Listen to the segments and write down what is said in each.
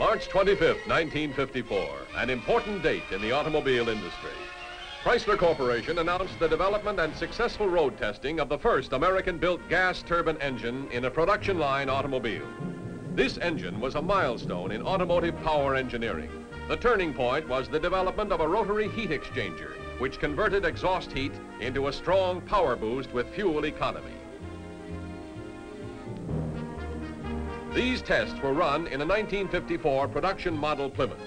March 25th, 1954, an important date in the automobile industry. Chrysler Corporation announced the development and successful road testing of the first American-built gas turbine engine in a production line automobile. This engine was a milestone in automotive power engineering. The turning point was the development of a rotary heat exchanger, which converted exhaust heat into a strong power boost with fuel economy. These tests were run in a 1954 production model Plymouth.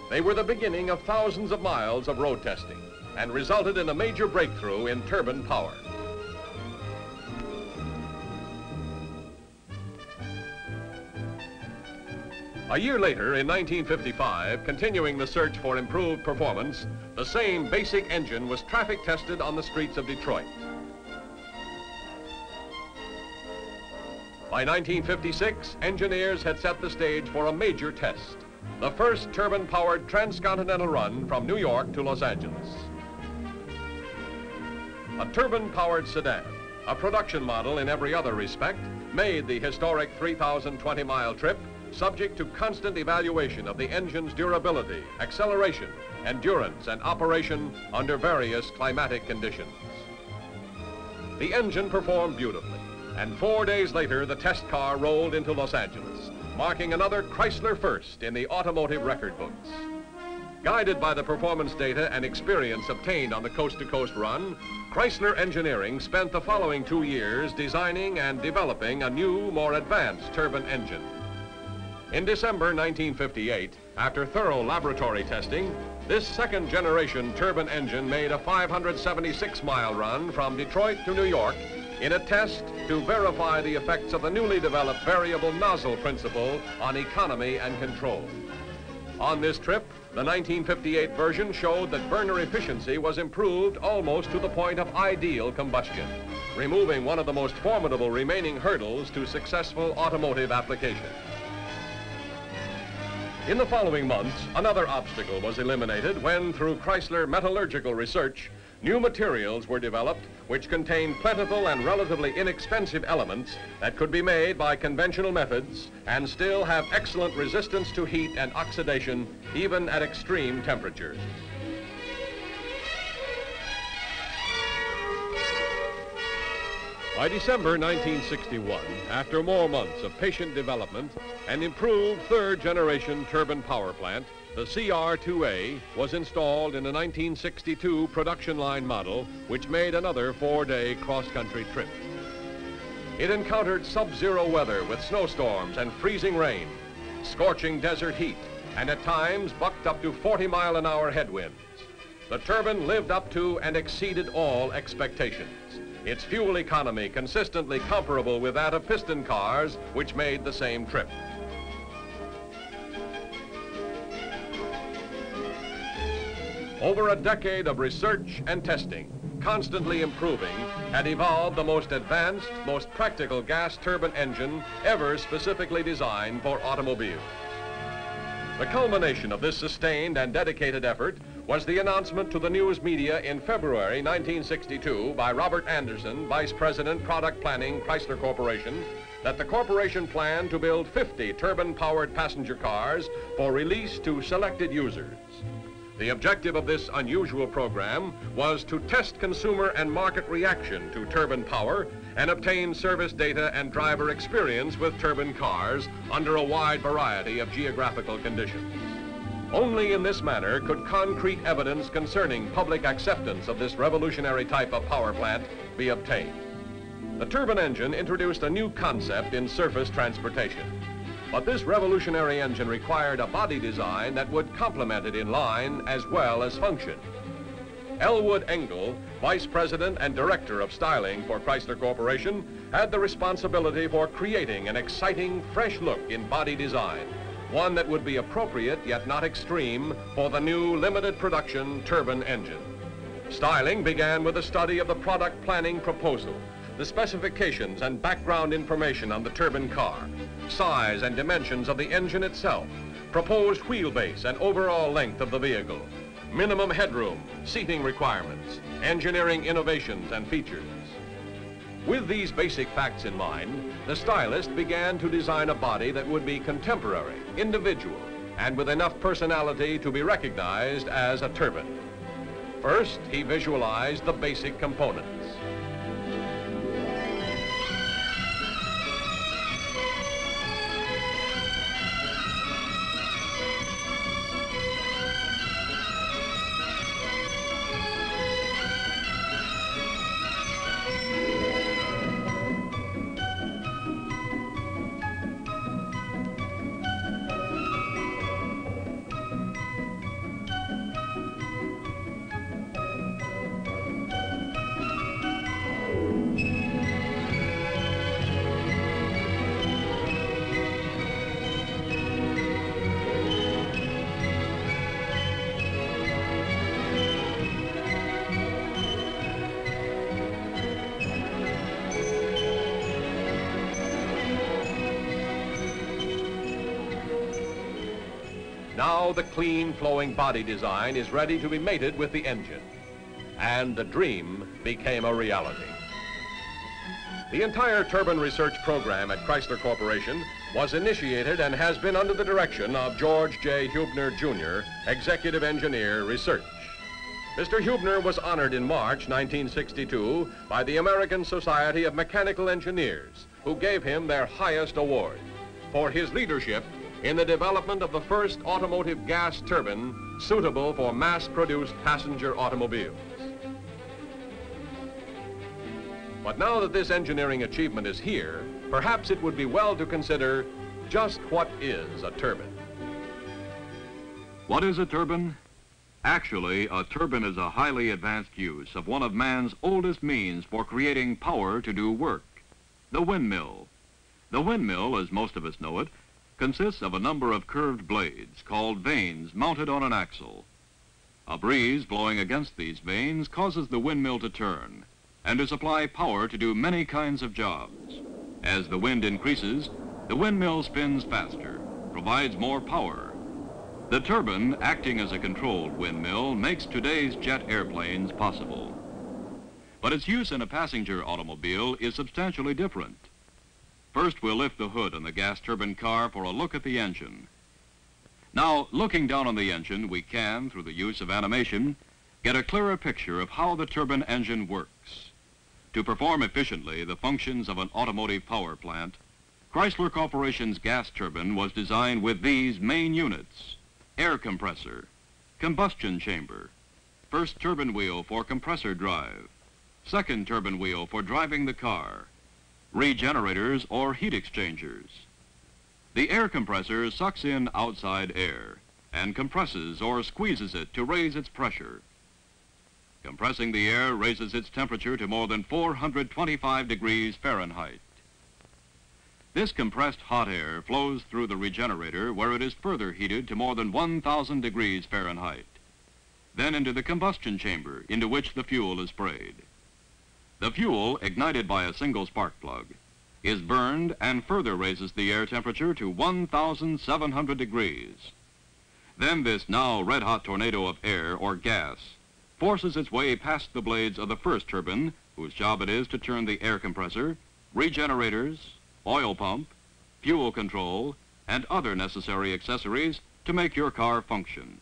They were the beginning of thousands of miles of road testing and resulted in a major breakthrough in turbine power. A year later, in 1955, continuing the search for improved performance, the same basic engine was traffic tested on the streets of Detroit. By 1956, engineers had set the stage for a major test, the first turbine-powered transcontinental run from New York to Los Angeles. A turbine-powered sedan, a production model in every other respect, made the historic 3,020-mile trip subject to constant evaluation of the engine's durability, acceleration, endurance, and operation under various climatic conditions. The engine performed beautifully, and 4 days later, the test car rolled into Los Angeles, marking another Chrysler first in the automotive record books. Guided by the performance data and experience obtained on the coast-to-coast run, Chrysler Engineering spent the following 2 years designing and developing a new, more advanced turbine engine. In December 1958, after thorough laboratory testing, this second-generation turbine engine made a 576-mile run from Detroit to New York in a test to verify the effects of the newly developed variable nozzle principle on economy and control. On this trip, the 1958 version showed that burner efficiency was improved almost to the point of ideal combustion, removing one of the most formidable remaining hurdles to successful automotive application. In the following months, another obstacle was eliminated when, through Chrysler metallurgical research, new materials were developed which contained plentiful and relatively inexpensive elements that could be made by conventional methods and still have excellent resistance to heat and oxidation even at extreme temperatures. By December 1961, after more months of patient development, an improved third-generation turbine power plant, the CR-2A, was installed in a 1962 production line model, which made another 4-day cross-country trip. It encountered sub-zero weather with snowstorms and freezing rain, scorching desert heat, and at times bucked up to 40-mile-an-hour headwinds. The turbine lived up to and exceeded all expectations. Its fuel economy consistently comparable with that of piston cars, which made the same trip. Over a decade of research and testing, constantly improving, had evolved the most advanced, most practical gas turbine engine ever specifically designed for automobiles. The culmination of this sustained and dedicated effort was the announcement to the news media in February 1962 by Robert Anderson, Vice President, Product Planning, Chrysler Corporation, that the corporation planned to build 50 turbine-powered passenger cars for release to selected users. The objective of this unusual program was to test consumer and market reaction to turbine power and obtain service data and driver experience with turbine cars under a wide variety of geographical conditions. Only in this manner could concrete evidence concerning public acceptance of this revolutionary type of power plant be obtained. The turbine engine introduced a new concept in surface transportation. But this revolutionary engine required a body design that would complement it in line as well as function. Elwood Engel, Vice President and Director of Styling for Chrysler Corporation, had the responsibility for creating an exciting, fresh look in body design, one that would be appropriate yet not extreme for the new limited production turbine engine. Styling began with a study of the product planning proposal, the specifications and background information on the turbine car, size and dimensions of the engine itself, proposed wheelbase and overall length of the vehicle, minimum headroom, seating requirements, engineering innovations and features. With these basic facts in mind, the stylist began to design a body that would be contemporary, individual, and with enough personality to be recognized as a turbine. First, he visualized the basic components. Now the clean flowing body design is ready to be mated with the engine, and the dream became a reality. The entire turbine research program at Chrysler Corporation was initiated and has been under the direction of George J. Hubner, Jr., Executive Engineer, Research. Mr. Hubner was honored in March 1962 by the American Society of Mechanical Engineers, who gave him their highest award for his leadership in the development of the first automotive gas turbine suitable for mass-produced passenger automobiles. But now that this engineering achievement is here, perhaps it would be well to consider just what is a turbine. What is a turbine? Actually, a turbine is a highly advanced use of one of man's oldest means for creating power to do work, the windmill. The windmill, as most of us know it, consists of a number of curved blades called vanes mounted on an axle. A breeze blowing against these vanes causes the windmill to turn and to supply power to do many kinds of jobs. As the wind increases, the windmill spins faster, provides more power. The turbine, acting as a controlled windmill, makes today's jet airplanes possible. But its use in a passenger automobile is substantially different. First, we'll lift the hood on the gas turbine car for a look at the engine. Now, looking down on the engine, we can, through the use of animation, get a clearer picture of how the turbine engine works. To perform efficiently the functions of an automotive power plant, Chrysler Corporation's gas turbine was designed with these main units: air compressor, combustion chamber, first turbine wheel for compressor drive, second turbine wheel for driving the car, regenerators or heat exchangers. The air compressor sucks in outside air and compresses or squeezes it to raise its pressure. Compressing the air raises its temperature to more than 425 degrees Fahrenheit. This compressed hot air flows through the regenerator, where it is further heated to more than 1,000 degrees Fahrenheit, then into the combustion chamber, into which the fuel is sprayed. The fuel, ignited by a single spark plug, is burned and further raises the air temperature to 1,700 degrees. Then this now red-hot tornado of air or gas forces its way past the blades of the first turbine, whose job it is to turn the air compressor, regenerators, oil pump, fuel control, and other necessary accessories to make your car function.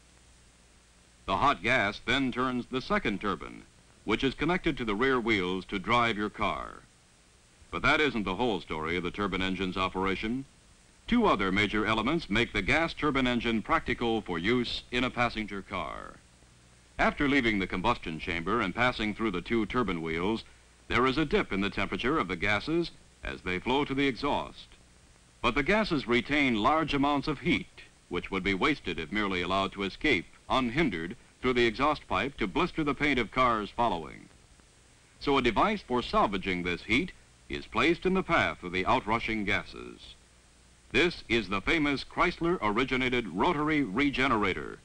The hot gas then turns the second turbine, which is connected to the rear wheels to drive your car. But that isn't the whole story of the turbine engine's operation. Two other major elements make the gas turbine engine practical for use in a passenger car. After leaving the combustion chamber and passing through the two turbine wheels, there is a dip in the temperature of the gases as they flow to the exhaust. But the gases retain large amounts of heat, which would be wasted if merely allowed to escape unhindered through the exhaust pipe to blister the paint of cars following. So a device for salvaging this heat is placed in the path of the outrushing gases. This is the famous Chrysler-originated rotary regenerator,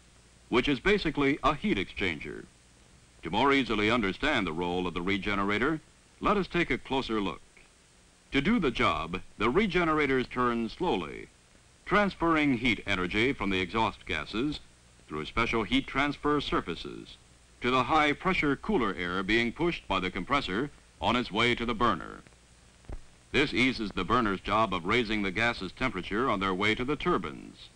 which is basically a heat exchanger. To more easily understand the role of the regenerator, let us take a closer look. To do the job, the regenerators turn slowly, transferring heat energy from the exhaust gases through special heat transfer surfaces to the high-pressure cooler air being pushed by the compressor on its way to the burner. This eases the burner's job of raising the gas's temperature on their way to the turbines.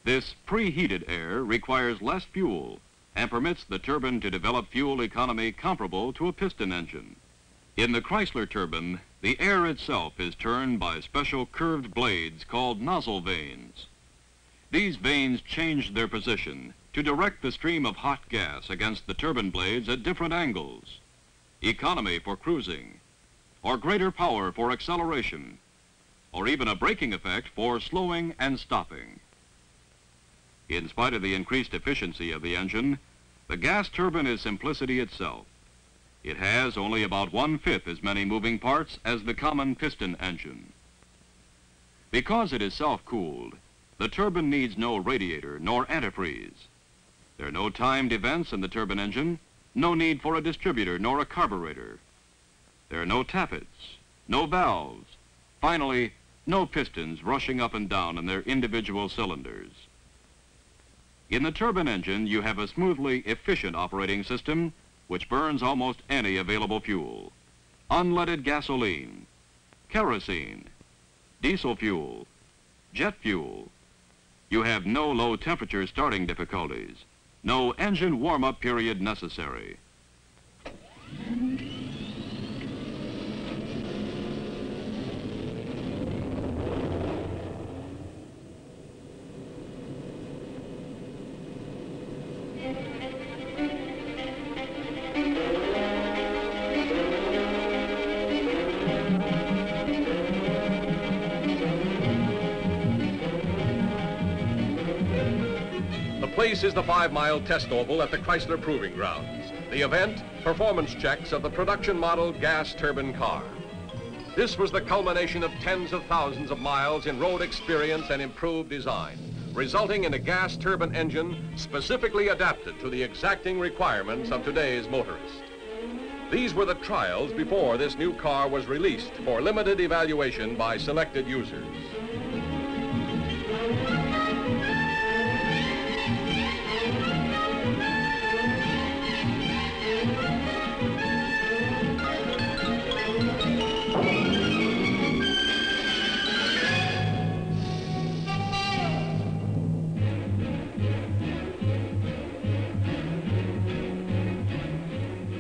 This preheated air requires less fuel and permits the turbine to develop fuel economy comparable to a piston engine. In the Chrysler turbine, the air itself is turned by special curved blades called nozzle vanes. These vanes change their position to direct the stream of hot gas against the turbine blades at different angles. Economy for cruising, or greater power for acceleration, or even a braking effect for slowing and stopping. In spite of the increased efficiency of the engine, the gas turbine is simplicity itself. It has only about 1/5 as many moving parts as the common piston engine. Because it is self-cooled, the turbine needs no radiator nor antifreeze. There are no timed events in the turbine engine, no need for a distributor nor a carburetor. There are no tappets, no valves, finally, no pistons rushing up and down in their individual cylinders. In the turbine engine, you have a smoothly efficient operating system which burns almost any available fuel. Unleaded gasoline, kerosene, diesel fuel, jet fuel. You have no low temperature starting difficulties, no engine warm-up period necessary. This is the 5-mile test oval at the Chrysler Proving Grounds. The event, performance checks of the production model gas turbine car. This was the culmination of tens of thousands of miles in road experience and improved design, resulting in a gas turbine engine specifically adapted to the exacting requirements of today's motorist. These were the trials before this new car was released for limited evaluation by selected users.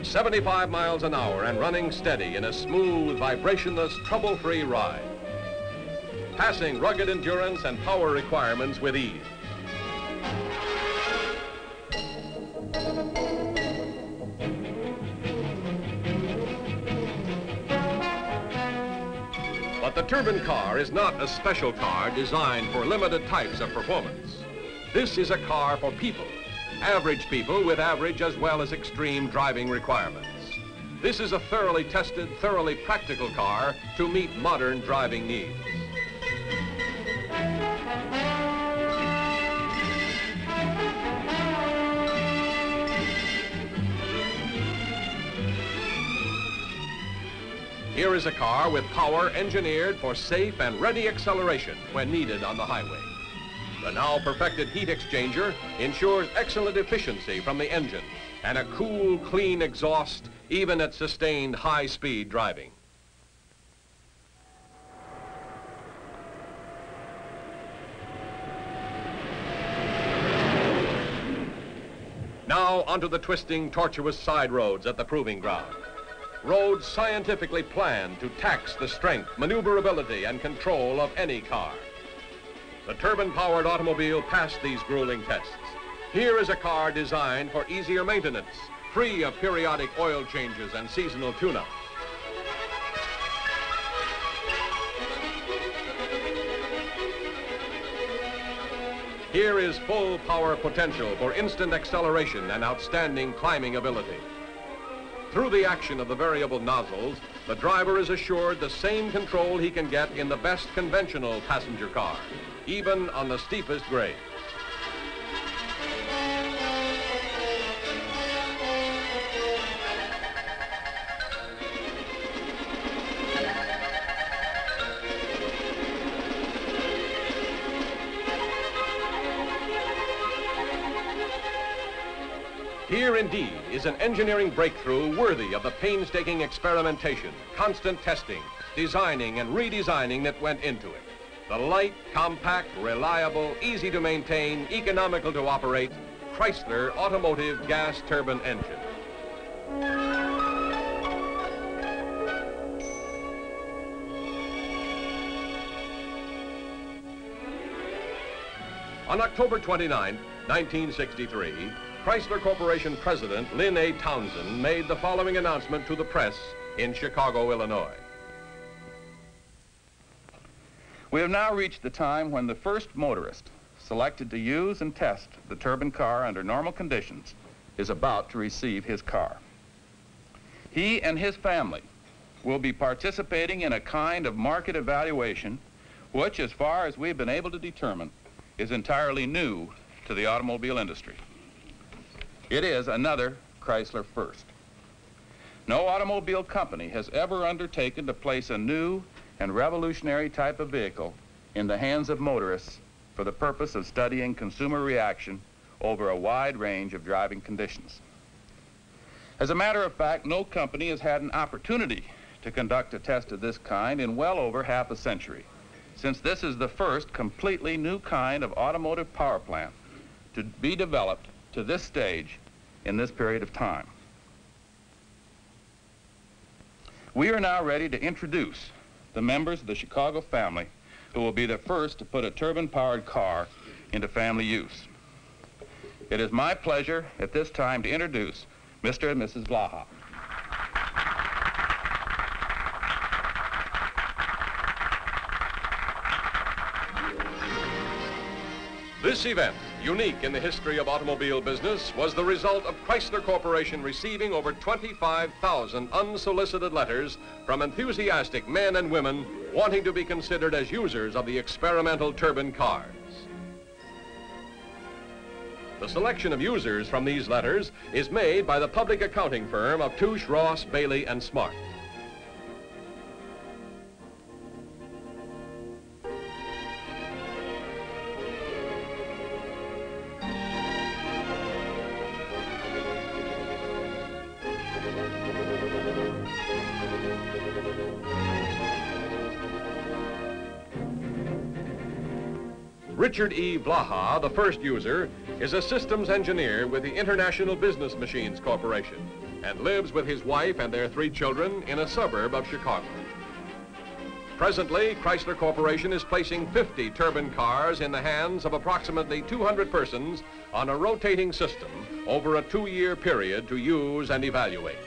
"75 miles an hour and running steady in a smooth, vibrationless, trouble-free ride. Passing rugged endurance and power requirements with ease. But the turbine car is not a special car designed for limited types of performance. This is a car for people. Average people with average as well as extreme driving requirements. This is a thoroughly tested, thoroughly practical car to meet modern driving needs. Here is a car with power engineered for safe and ready acceleration when needed on the highway. The now perfected heat exchanger ensures excellent efficiency from the engine and a cool, clean exhaust even at sustained high-speed driving. Now onto the twisting, tortuous side roads at the proving ground. Roads scientifically planned to tax the strength, maneuverability, and control of any car. The turbine-powered automobile passed these grueling tests. Here is a car designed for easier maintenance, free of periodic oil changes and seasonal tune-up. Here is full power potential for instant acceleration and outstanding climbing ability. Through the action of the variable nozzles, the driver is assured the same control he can get in the best conventional passenger car, even on the steepest grade. Here indeed is an engineering breakthrough worthy of the painstaking experimentation, constant testing, designing and redesigning that went into it. The light, compact, reliable, easy to maintain, economical to operate Chrysler Automotive Gas Turbine Engine. On October 29, 1963, Chrysler Corporation President Lynn A. Townsend made the following announcement to the press in Chicago, Illinois. We have now reached the time when the first motorist selected to use and test the turbine car under normal conditions is about to receive his car. He and his family will be participating in a kind of market evaluation which, as far as we've been able to determine, is entirely new to the automobile industry. It is another Chrysler first. No automobile company has ever undertaken to place a new and revolutionary type of vehicle in the hands of motorists for the purpose of studying consumer reaction over a wide range of driving conditions. As a matter of fact, no company has had an opportunity to conduct a test of this kind in well over half a century, since this is the first completely new kind of automotive power plant to be developed to this stage in this period of time. We are now ready to introduce the members of the Chicago family who will be the first to put a turbine-powered car into family use. It is my pleasure at this time to introduce Mr. and Mrs. Blaha. This event, unique in the history of automobile business, was the result of Chrysler Corporation receiving over 25,000 unsolicited letters from enthusiastic men and women wanting to be considered as users of the experimental turbine cars. The selection of users from these letters is made by the public accounting firm of Touche, Ross, Bailey, and Smart. Richard E. Blaha, the first user, is a systems engineer with the International Business Machines Corporation and lives with his wife and their 3 children in a suburb of Chicago. Presently, Chrysler Corporation is placing 50 turbine cars in the hands of approximately 200 persons on a rotating system over a 2-year period to use and evaluate.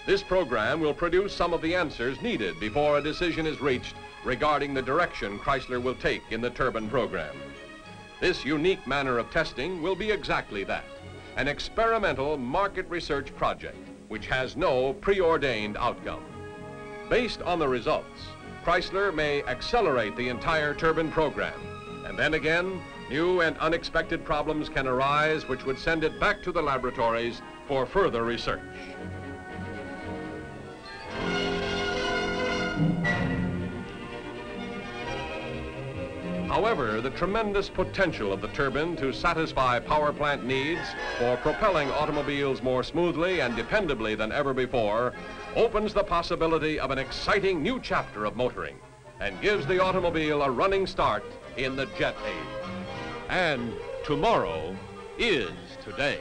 This program will produce some of the answers needed before a decision is reached regarding the direction Chrysler will take in the turbine program. This unique manner of testing will be exactly that, an experimental market research project which has no preordained outcome. Based on the results, Chrysler may accelerate the entire turbine program, and then again, new and unexpected problems can arise which would send it back to the laboratories for further research. However, the tremendous potential of the turbine to satisfy power plant needs for propelling automobiles more smoothly and dependably than ever before opens the possibility of an exciting new chapter of motoring and gives the automobile a running start in the jet age. And tomorrow is today.